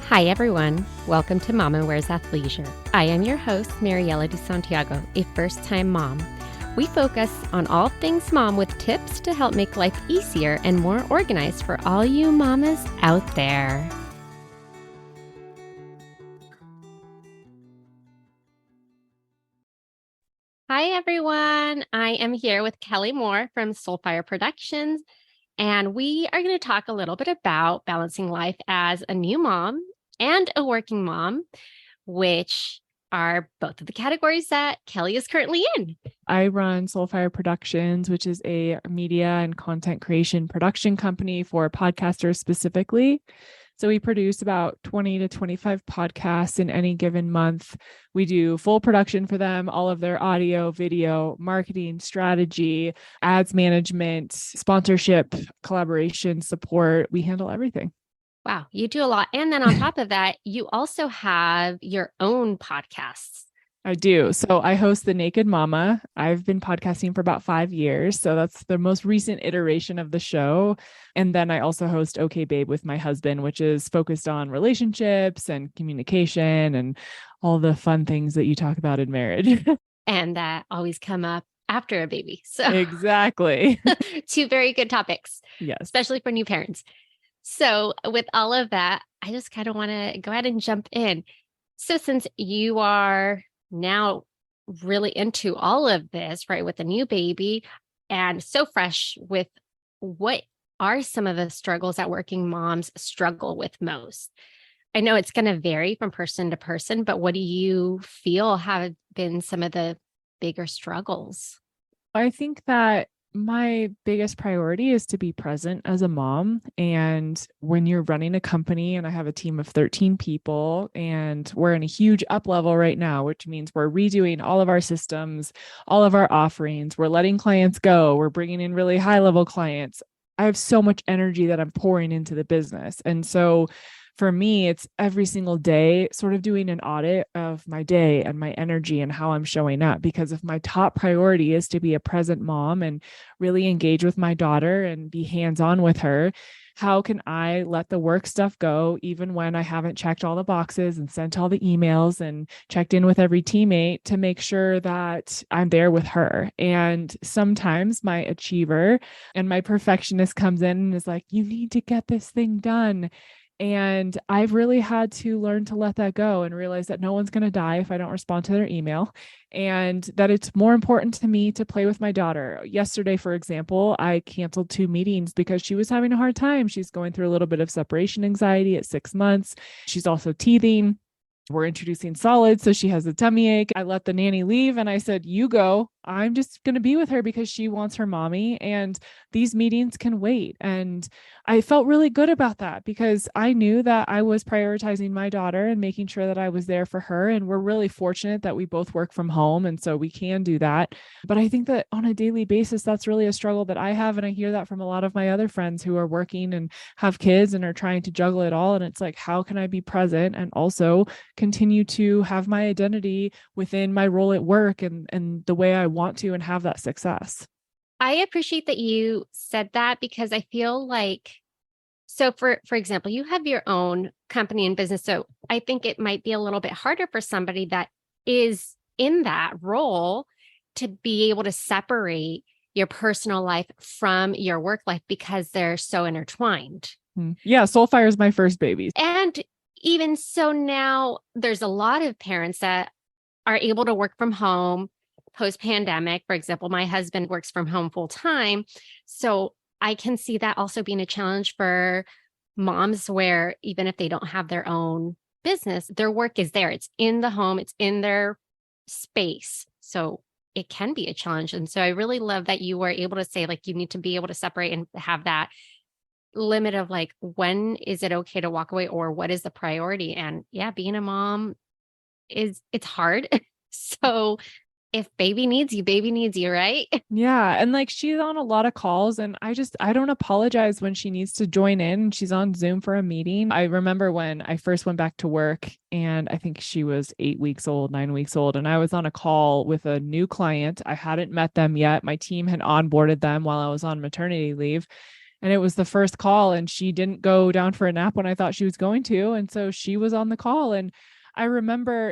Hi, everyone. Welcome to Mama Wears Athleisure. I am your host, Mariela de Santiago, a first-time mom. We focus on all things mom with tips to help make life easier and more organized for all you mamas out there. Hi, everyone. I am here with Kelli Moore from Soulfire Productions, and we are going to talk a little bit about balancing life as a new mom and a working mom, which are both of the categories that Kelli is currently in. I run Soulfire Productions, which is a media and content creation production company for podcasters specifically. So we produce about 20 to 25 podcasts in any given month. We do full production for them, all of their audio, video, marketing, strategy, ads management, sponsorship, collaboration, support. We handle everything. Wow, you do a lot. And then on top of that, you also have your own podcasts. I do. So I host The Naked Mama. I've been podcasting for about 5 years. So that's the most recent iteration of the show. And then I also host Okay Babe with my husband, which is focused on relationships and communication and all the fun things that you talk about in marriage. And that always come up after a baby. So Exactly. two very good topics. Yes. Especially for new parents. So with all of that, I just kind of want to go ahead and jump in. So since you are now really into all of this, right, with a new baby and so fresh with what are some of the struggles that working moms struggle with most? I know it's going to vary from person to person, but what do you feel have been some of the bigger struggles? I think that my biggest priority is to be present as a mom. And when you're running a company, and I have a team of 13 people, and we're in a huge up level right now, which means we're redoing all of our systems, all of our offerings, we're letting clients go, we're bringing in really high level clients. I have so much energy that I'm pouring into the business. And so for me, it's every single day sort of doing an audit of my day and my energy and how I'm showing up. Because if my top priority is to be a present mom and really engage with my daughter and be hands-on with her, how can I let the work stuff go even when I haven't checked all the boxes and sent all the emails and checked in with every teammate to make sure that I'm there with her? And sometimes my achiever and my perfectionist comes in and is like, you need to get this thing done. And I've really had to learn to let that go and realize that no one's going to die if I don't respond to their email, and that it's more important to me to play with my daughter. Yesterday, for example, I canceled 2 meetings because she was having a hard time. She's going through a little bit of separation anxiety at 6 months. She's also teething. We're introducing solids, so she has a tummy ache. I let the nanny leave and I said, you go. I'm just going to be with her because she wants her mommy, and these meetings can wait. And I felt really good about that because I knew that I was prioritizing my daughter and making sure that I was there for her. And we're really fortunate that we both work from home, and so we can do that. But I think that on a daily basis, that's really a struggle that I have. And I hear that from a lot of my other friends who are working and have kids and are trying to juggle it all. And it's like, how can I be present and also continue to have my identity within my role at work and the way I want to and have that success? I appreciate that you said that because I feel like, so for example, you have your own company and business. So I think it might be a little bit harder for somebody that is in that role to be able to separate your personal life from your work life because they're so intertwined. Yeah, Soulfire is my first baby. And even so now there's a lot of parents that are able to work from home post-pandemic. For example, my husband works from home full time. So I can see that also being a challenge for moms where even if they don't have their own business, their work is there. It's in the home, it's in their space. So it can be a challenge. And so I really love that you were able to say, like, you need to be able to separate and have that limit of like, when is it okay to walk away or what is the priority? And yeah, being a mom it's hard. So if baby needs you, right? Yeah. And like she's on a lot of calls, and I don't apologize when she needs to join in. She's on Zoom for a meeting. I remember when I first went back to work, and I think she was 8 weeks old, 9 weeks old. And I was on a call with a new client. I hadn't met them yet. My team had onboarded them while I was on maternity leave. And it was the first call, and she didn't go down for a nap when I thought she was going to. And so she was on the call. And I remember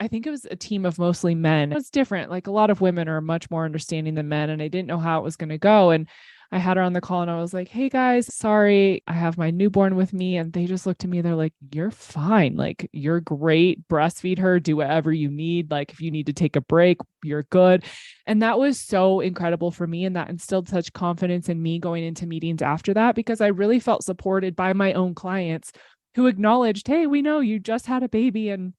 I think it was a team of mostly men. It's different. Like a lot of women are much more understanding than men. And I didn't know how it was going to go. And I had her on the call and I was like, hey guys, sorry, I have my newborn with me. And they just looked at me. They're like, you're fine. Like, you're great. Breastfeed her, do whatever you need. Like, if you need to take a break, you're good. And that was so incredible for me. And that instilled such confidence in me going into meetings after that, because I really felt supported by my own clients who acknowledged, hey, we know you just had a baby and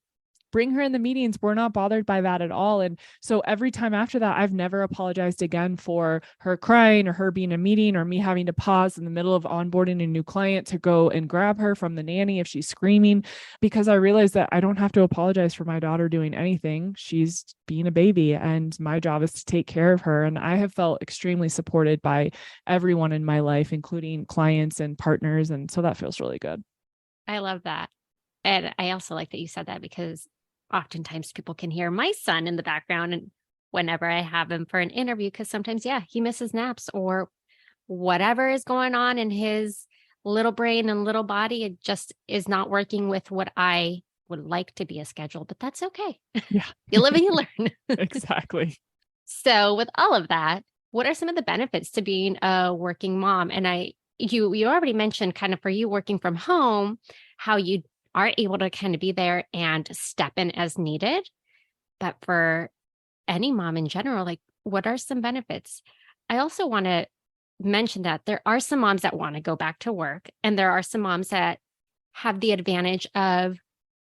bring her in the meetings. We're not bothered by that at all. And so every time after that, I've never apologized again for her crying or her being in a meeting or me having to pause in the middle of onboarding a new client to go and grab her from the nanny if she's screaming, because I realized that I don't have to apologize for my daughter doing anything. She's being a baby and my job is to take care of her. And I have felt extremely supported by everyone in my life, including clients and partners. And so that feels really good. I love that. And I also like that you said that, because oftentimes people can hear my son in the background and whenever I have him for an interview, because sometimes, yeah, he misses naps or whatever is going on in his little brain and little body. It just is not working with what I would like to be a schedule, but that's okay. Yeah, You live and you learn. exactly. So with all of that, what are some of the benefits to being a working mom? And you already mentioned kind of for you working from home, how you are able to kind of be there and step in as needed. But for any mom in general, like, what are some benefits? I also want to mention that there are some moms that want to go back to work, and there are some moms that have the advantage of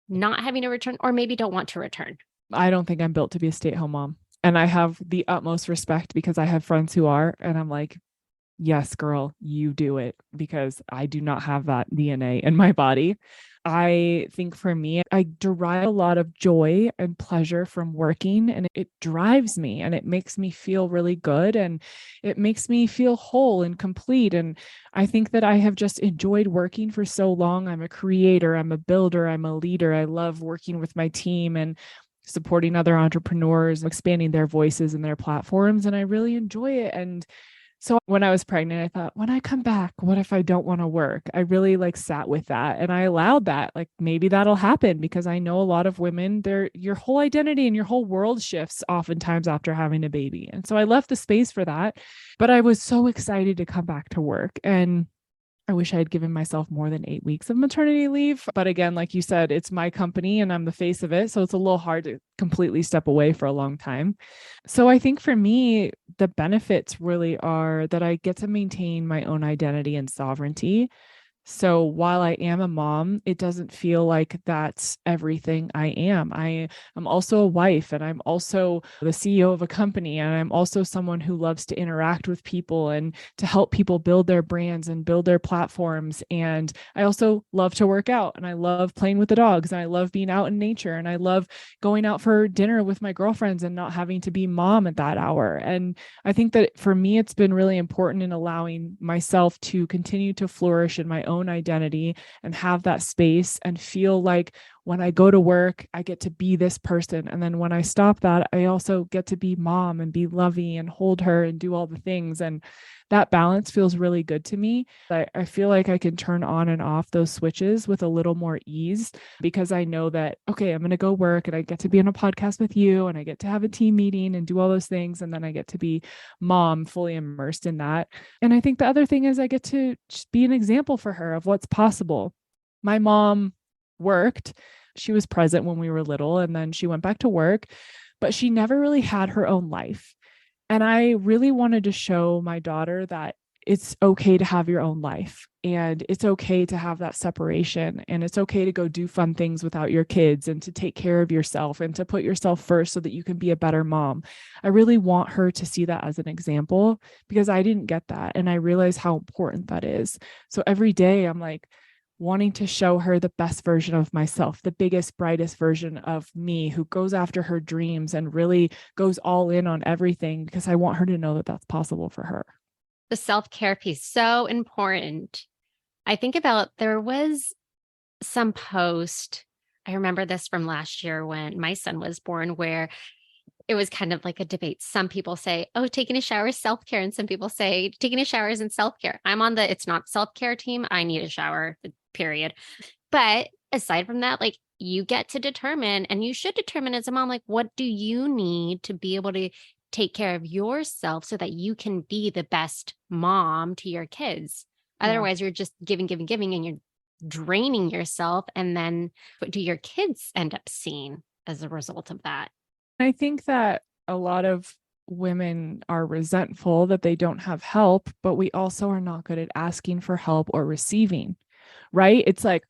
not having to return or maybe don't want to return. I don't think I'm built to be a stay-at-home mom. And I have the utmost respect because I have friends who are, and I'm like, yes, girl, you do it, because I do not have that DNA in my body. I think for me, I derive a lot of joy and pleasure from working, and it drives me and it makes me feel really good and it makes me feel whole and complete. And I think that I have just enjoyed working for so long. I'm a creator, I'm a builder, I'm a leader. I love working with my team and supporting other entrepreneurs, expanding their voices and their platforms. And I really enjoy it. And so when I was pregnant, I thought, when I come back, what if I don't want to work? I really sat with that and I allowed that. Like, maybe that'll happen, because I know a lot of women, your whole identity and your whole world shifts oftentimes after having a baby. And so I left the space for that, but I was so excited to come back to work. And I wish I had given myself more than 8 weeks of maternity leave. But again, like you said, it's my company and I'm the face of it. So it's a little hard to completely step away for a long time. So I think for me, the benefits really are that I get to maintain my own identity and sovereignty. So while I am a mom, it doesn't feel like that's everything I am. I am also a wife, and I'm also the CEO of a company, and I'm also someone who loves to interact with people and to help people build their brands and build their platforms. And I also love to work out, and I love playing with the dogs, and I love being out in nature, and I love going out for dinner with my girlfriends and not having to be mom at that hour. And I think that for me, it's been really important in allowing myself to continue to flourish in my own identity and have that space and feel like when I go to work, I get to be this person. And then when I stop that, I also get to be mom and be lovey and hold her and do all the things. And that balance feels really good to me. I feel like I can turn on and off those switches with a little more ease, because I know that, okay, I'm going to go work and I get to be on a podcast with you and I get to have a team meeting and do all those things. And then I get to be mom, fully immersed in that. And I think the other thing is I get to just be an example for her of what's possible. My mom worked. She was present when we were little, and then she went back to work, but she never really had her own life. And I really wanted to show my daughter that it's okay to have your own life, and it's okay to have that separation, and it's okay to go do fun things without your kids and to take care of yourself and to put yourself first so that you can be a better mom. I really want her to see that as an example, because I didn't get that. And I realize how important that is. So every day I'm like, wanting to show her the best version of myself, the biggest, brightest version of me, who goes after her dreams and really goes all in on everything, because I want her to know that that's possible for her. The self-care piece, so important. I think about, there was some post, I remember this from last year when my son was born, where it was kind of like a debate. Some people say, oh, taking a shower is self-care. And some people say taking a shower isn't self-care. I'm on the it's not self-care team. I need a shower, period. But aside from that, like you get to determine, and you should determine as a mom, like what do you need to be able to take care of yourself so that you can be the best mom to your kids. Yeah. Otherwise, you're just giving, giving, giving, and you're draining yourself. And then what do your kids end up seeing as a result of that? I think that a lot of women are resentful that they don't have help, but we also are not good at asking for help or receiving, right? It's like,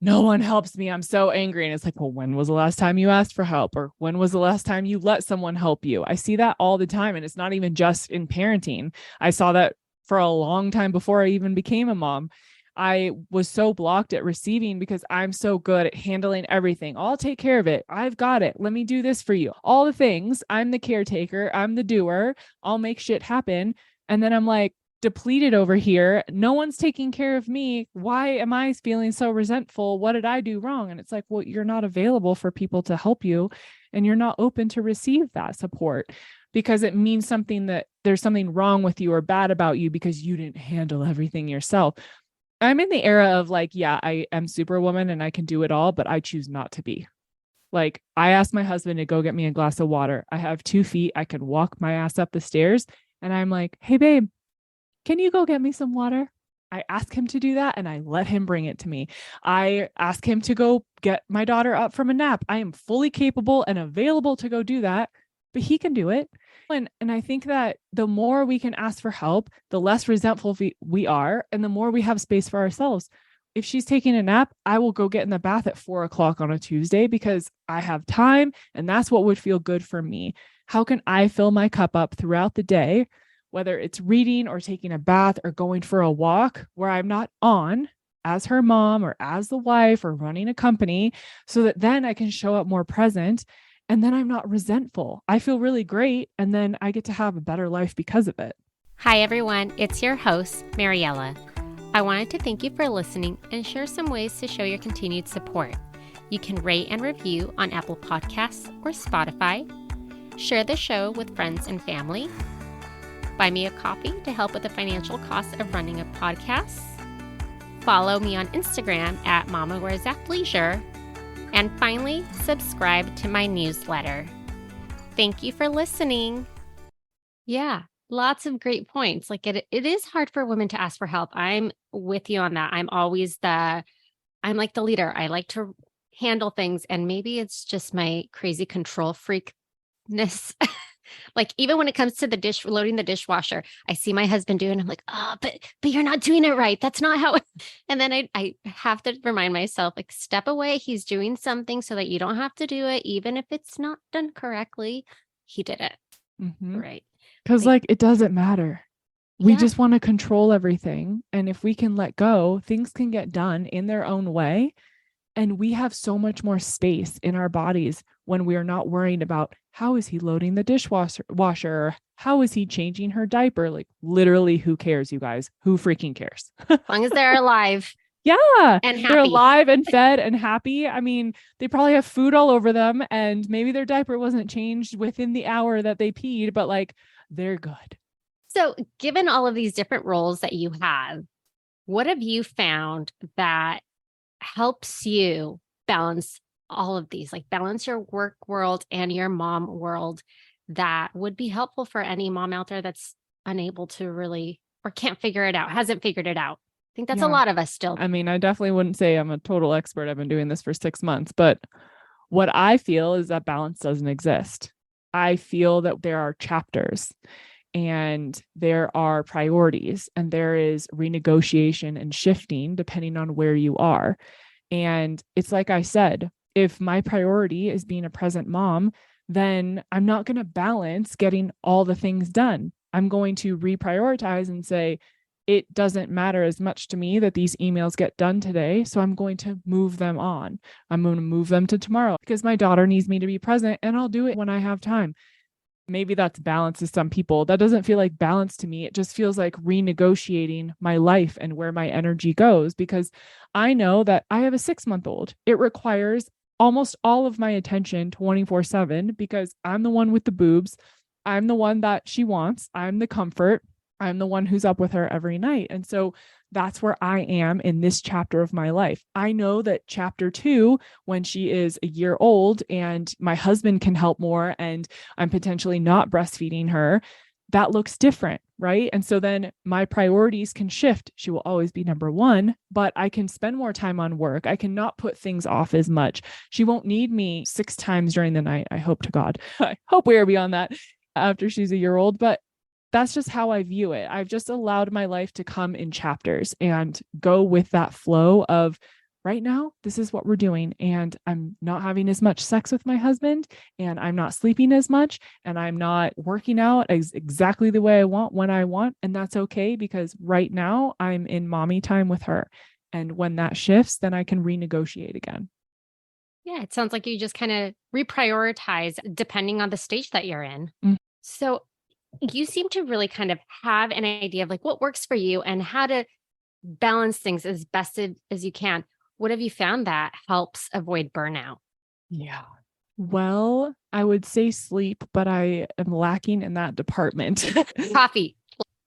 no one helps me. I'm so angry. And it's like, well, when was the last time you asked for help? Or when was the last time you let someone help you? I see that all the time. And it's not even just in parenting. I saw that for a long time before I even became a mom. I was so blocked at receiving because I'm so good at handling everything. I'll take care of it. I've got it. Let me do this for you. All the things. I'm the caretaker. I'm the doer. I'll make shit happen. And then I'm like, depleted over here. No one's taking care of me. Why am I feeling so resentful? What did I do wrong? And it's like, well, you're not available for people to help you, and you're not open to receive that support because it means something, that there's something wrong with you or bad about you because you didn't handle everything yourself. I'm in the era of like, yeah, I am superwoman and I can do it all, but I choose not to be. Like, I asked my husband to go get me a glass of water. I have 2 feet. I can walk my ass up the stairs. And I'm like, hey, babe, can you go get me some water? I ask him to do that and I let him bring it to me. I ask him to go get my daughter up from a nap. I am fully capable and available to go do that, but he can do it. And I think that the more we can ask for help, the less resentful we are, and the more we have space for ourselves. If she's taking a nap, I will go get in the bath at 4:00 on a Tuesday because I have time and that's what would feel good for me. How can I fill my cup up throughout the day, whether it's reading or taking a bath or going for a walk, where I'm not on as her mom or as the wife or running a company, so that then I can show up more present. And then I'm not resentful. I feel really great. And then I get to have a better life because of it. Hi, everyone. It's your host, Mariela. I wanted to thank you for listening and share some ways to show your continued support. You can rate and review on Apple Podcasts or Spotify. Share the show with friends and family. Buy me a coffee to help with the financial costs of running a podcast. Follow me on Instagram at Mama Wears Athleisure. And finally, subscribe to my newsletter. Thank you for listening. Yeah, lots of great points. Like it is hard for women to ask for help. I'm with you on that. I'm like the leader. I like to handle things. And maybe it's just my crazy control freakness. Like even when it comes to loading the dishwasher, I see my husband doing, I'm like, oh, but you're not doing it right. That's not how. And then I have to remind myself, like, step away. He's doing something so that you don't have to do it, even if it's not done correctly. He did it. Mm-hmm. Right. Because like it doesn't matter. We Yeah. just want to control everything. And if we can let go, things can get done in their own way. And we have so much more space in our bodies when we are not worrying about how is he loading the dishwasher, or how is he changing her diaper? Like literally, who cares, you guys? Who freaking cares? As long as they're alive. Yeah. And happy. They're alive and fed and happy. I mean, they probably have food all over them and maybe their diaper wasn't changed within the hour that they peed, but like they're good. So given all of these different roles that you have, what have you found that helps you balance all of these, like balance your work world and your mom world, that would be helpful for any mom out there that's unable to really, or can't figure it out, hasn't figured it out? I think that's a lot of us still. I mean, I definitely wouldn't say I'm a total expert. I've been doing this for 6 months, but what I feel is that balance doesn't exist. I feel that there are chapters and there are priorities and there is renegotiation and shifting depending on where you are. And it's like I said, if my priority is being a present mom, then I'm not going to balance getting all the things done. I'm going to reprioritize and say, it doesn't matter as much to me that these emails get done today. So I'm going to move them on. I'm going to move them to tomorrow because my daughter needs me to be present and I'll do it when I have time. Maybe that's balance to some people. That doesn't feel like balance to me. It just feels like renegotiating my life and where my energy goes, because I know that I have a 6-month-old. It requires almost all of my attention 24/7 because I'm the one with the boobs. I'm the one that she wants. I'm the comfort. I'm the one who's up with her every night. And so that's where I am in this chapter of my life. I know that chapter 2, when she is a year old and my husband can help more and I'm potentially not breastfeeding her, that looks different, right? And so then my priorities can shift. She will always be number one, but I can spend more time on work. I cannot put things off as much. She won't need me 6 times during the night. I hope to God. I hope we are beyond that after she's a year old, but that's just how I view it. I've just allowed my life to come in chapters and go with that flow of right now, this is what we're doing. And I'm not having as much sex with my husband, and I'm not sleeping as much, and I'm not working out exactly the way I want when I want. And that's okay because right now I'm in mommy time with her. And when that shifts, then I can renegotiate again. Yeah, it sounds like you just kind of reprioritize depending on the stage that you're in. Mm. So you seem to really kind of have an idea of like what works for you and how to balance things as best as you can. What have you found that helps avoid burnout? Yeah. Well, I would say sleep, but I am lacking in that department. Coffee.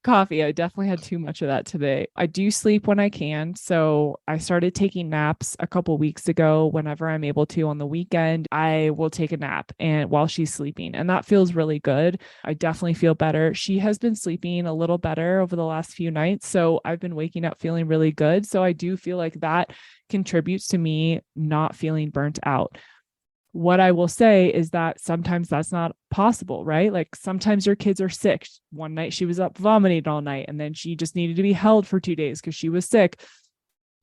Coffee. I definitely had too much of that today. I do sleep when I can. So I started taking naps a couple weeks ago. Whenever I'm able to on the weekend, I will take a nap and while she's sleeping. And that feels really good. I definitely feel better. She has been sleeping a little better over the last few nights. So I've been waking up feeling really good. So I do feel like that contributes to me not feeling burnt out. What I will say is that sometimes that's not possible, right? Like sometimes your kids are sick. One night she was up vomiting all night and then she just needed to be held for 2 days because she was sick.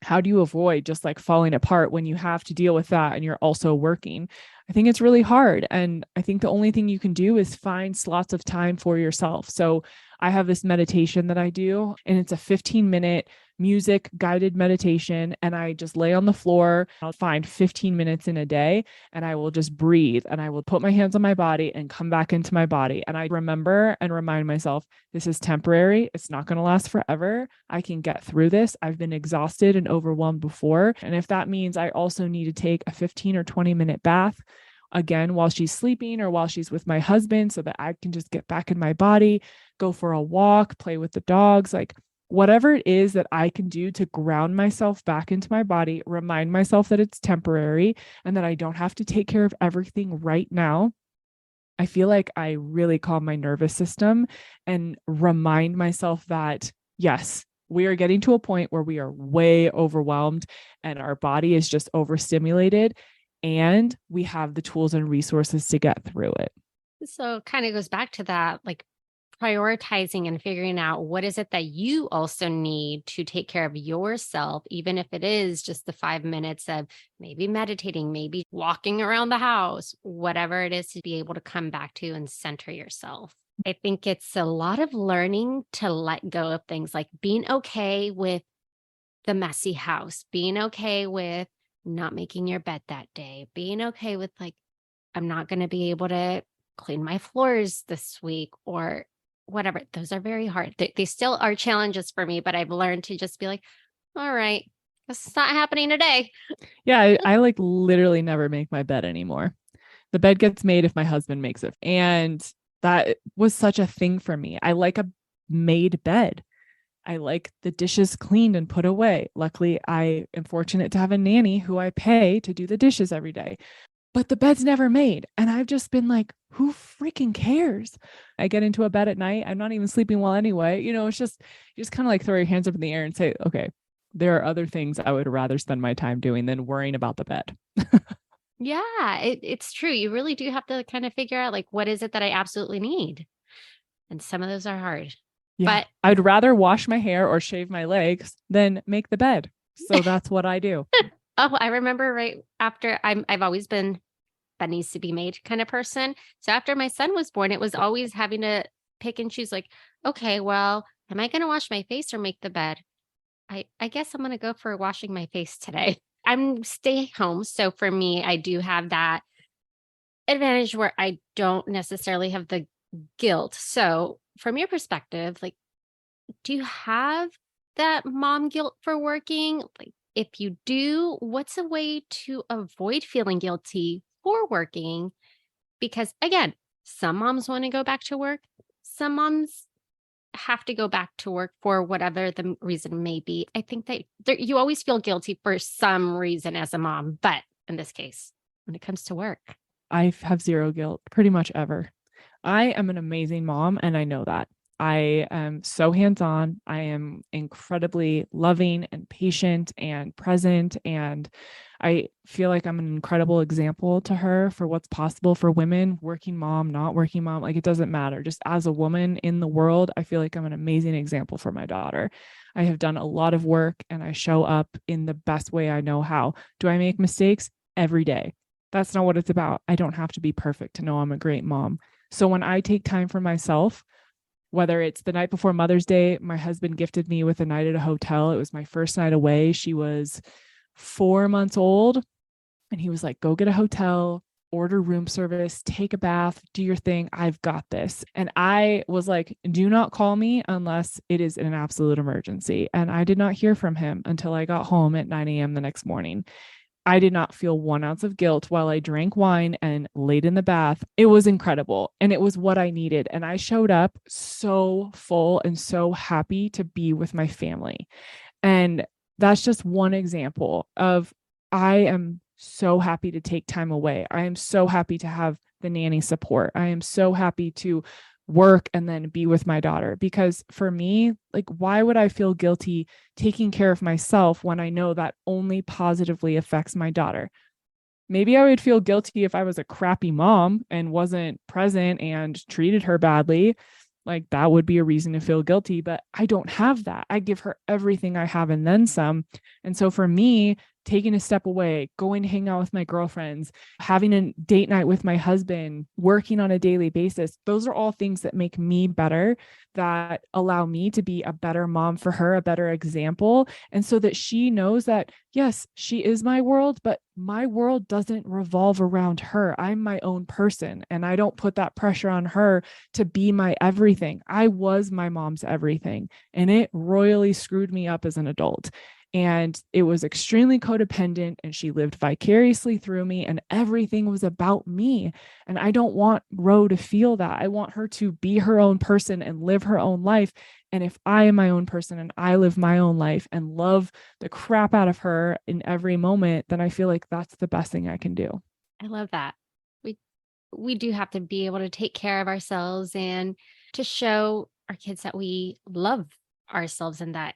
How do you avoid just like falling apart when you have to deal with that and you're also working? I think it's really hard. And I think the only thing you can do is find slots of time for yourself. So I have this meditation that I do, and it's a 15-minute music guided meditation. And I just lay on the floor. I'll find 15 minutes in a day and I will just breathe and I will put my hands on my body and come back into my body. And I remember and remind myself, this is temporary. It's not going to last forever. I can get through this. I've been exhausted and overwhelmed before. And if that means I also need to take a 15 or 20-minute bath, again, while she's sleeping or while she's with my husband, so that I can just get back in my body, go for a walk, play with the dogs, like whatever it is that I can do to ground myself back into my body, remind myself that it's temporary and that I don't have to take care of everything right now. I feel like I really calm my nervous system and remind myself that, yes, we are getting to a point where we are way overwhelmed and our body is just overstimulated, and we have the tools and resources to get through it. So it kind of goes back to that, like prioritizing and figuring out what is it that you also need to take care of yourself, even if it is just the 5 minutes of maybe meditating, maybe walking around the house, whatever it is to be able to come back to and center yourself. I think it's a lot of learning to let go of things like being okay with the messy house, being okay with not making your bed that day, being okay with like, I'm not going to be able to clean my floors this week or whatever. Those are very hard. They still are challenges for me, but I've learned to just be like, all right, this is not happening today. Yeah, I like literally never make my bed anymore. The bed gets made if my husband makes it. And that was such a thing for me. I like a made bed. I like the dishes cleaned and put away. Luckily, I am fortunate to have a nanny who I pay to do the dishes every day. But the bed's never made. And I've just been like, who freaking cares? I get into a bed at night. I'm not even sleeping well anyway. It's just, you just kind of like throw your hands up in the air and say, okay, there are other things I would rather spend my time doing than worrying about the bed. Yeah, it's true. You really do have to kind of figure out like, what is it that I absolutely need? And some of those are hard. Yeah. But I'd rather wash my hair or shave my legs than make the bed. So that's what I do. oh, I remember right after I've always been that needs to be made kind of person. So after my son was born, it was always having to pick and choose like, okay, well, am I going to wash my face or make the bed? I guess I'm going to go for washing my face today. I'm stay home. So for me, I do have that advantage where I don't necessarily have the guilt. So from your perspective, like, do you have that mom guilt for working? Like, if you do, what's a way to avoid feeling guilty for working? Because again, some moms want to go back to work. Some moms have to go back to work for whatever the reason may be. I think that you always feel guilty for some reason as a mom, but in this case, when it comes to work. I have zero guilt pretty much ever. I am an amazing mom, and I know that. I am so hands-on. I am incredibly loving and patient and present. And I feel like I'm an incredible example to her for what's possible for women, working mom, not working mom. Like, it doesn't matter. Just as a woman in the world, I feel like I'm an amazing example for my daughter. I have done a lot of work and I show up in the best way I know how. Do I make mistakes? Every day. That's not what it's about. I don't have to be perfect to know I'm a great mom. So when I take time for myself, whether it's the night before Mother's Day, my husband gifted me with a night at a hotel. It was my first night away. She was 4 months old. And he was like, go get a hotel, order room service, take a bath, do your thing. I've got this. And I was like, do not call me unless it is an absolute emergency. And I did not hear from him until I got home at 9 a.m. the next morning. I did not feel 1 ounce of guilt while I drank wine and laid in the bath. It was incredible. And it was what I needed. And I showed up so full and so happy to be with my family. And that's just one example of, I am so happy to take time away. I am so happy to have the nanny support. I am so happy to work and then be with my daughter, because for me, like, why would I feel guilty taking care of myself when I know that only positively affects my daughter? Maybe I would feel guilty if I was a crappy mom and wasn't present and treated her badly. Like, that would be a reason to feel guilty, but I don't have that. I give her everything I have and then some. And so for me, taking a step away, going to hang out with my girlfriends, having a date night with my husband, working on a daily basis, those are all things that make me better, that allow me to be a better mom for her, a better example. And so that she knows that, yes, she is my world, but my world doesn't revolve around her. I'm my own person, and I don't put that pressure on her to be my everything. I was my mom's everything, and it royally screwed me up as an adult. And it was extremely codependent, and she lived vicariously through me, and everything was about me. And I don't want Ro to feel that. I want her to be her own person and live her own life. And if I am my own person and I live my own life and love the crap out of her in every moment, then I feel like that's the best thing I can do. I love that. We do have to be able to take care of ourselves and to show our kids that we love ourselves and that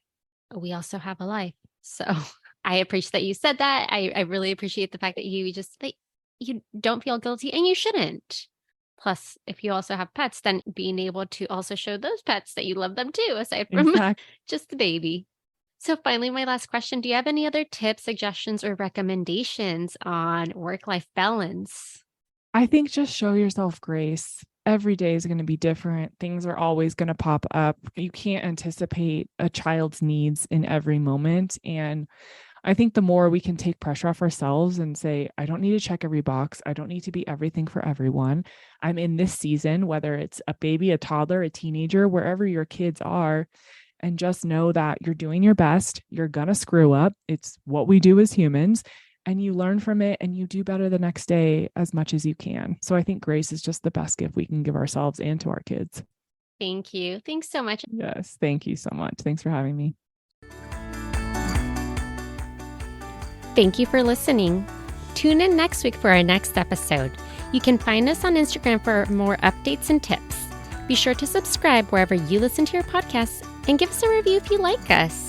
we also have a life. So I appreciate that you said that. I really appreciate the fact that you don't feel guilty, and you shouldn't. Plus, if you also have pets, then being able to also show those pets that you love them too, aside from Exactly. just the baby. So finally, my last question, do you have any other tips, suggestions, or recommendations on work-life balance? I think just show yourself grace. Every day is going to be different. Things are always going to pop up. You can't anticipate a child's needs in every moment. And I think the more we can take pressure off ourselves and say, I don't need to check every box. I don't need to be everything for everyone. I'm in this season, whether it's a baby, a toddler, a teenager, wherever your kids are, and just know that you're doing your best. You're going to screw up. It's what we do as humans. And you learn from it and you do better the next day as much as you can. So I think grace is just the best gift we can give ourselves and to our kids. Thank you. Thanks so much. Yes. Thank you so much. Thanks for having me. Thank you for listening. Tune in next week for our next episode. You can find us on Instagram for more updates and tips. Be sure to subscribe wherever you listen to your podcasts and give us a review if you like us.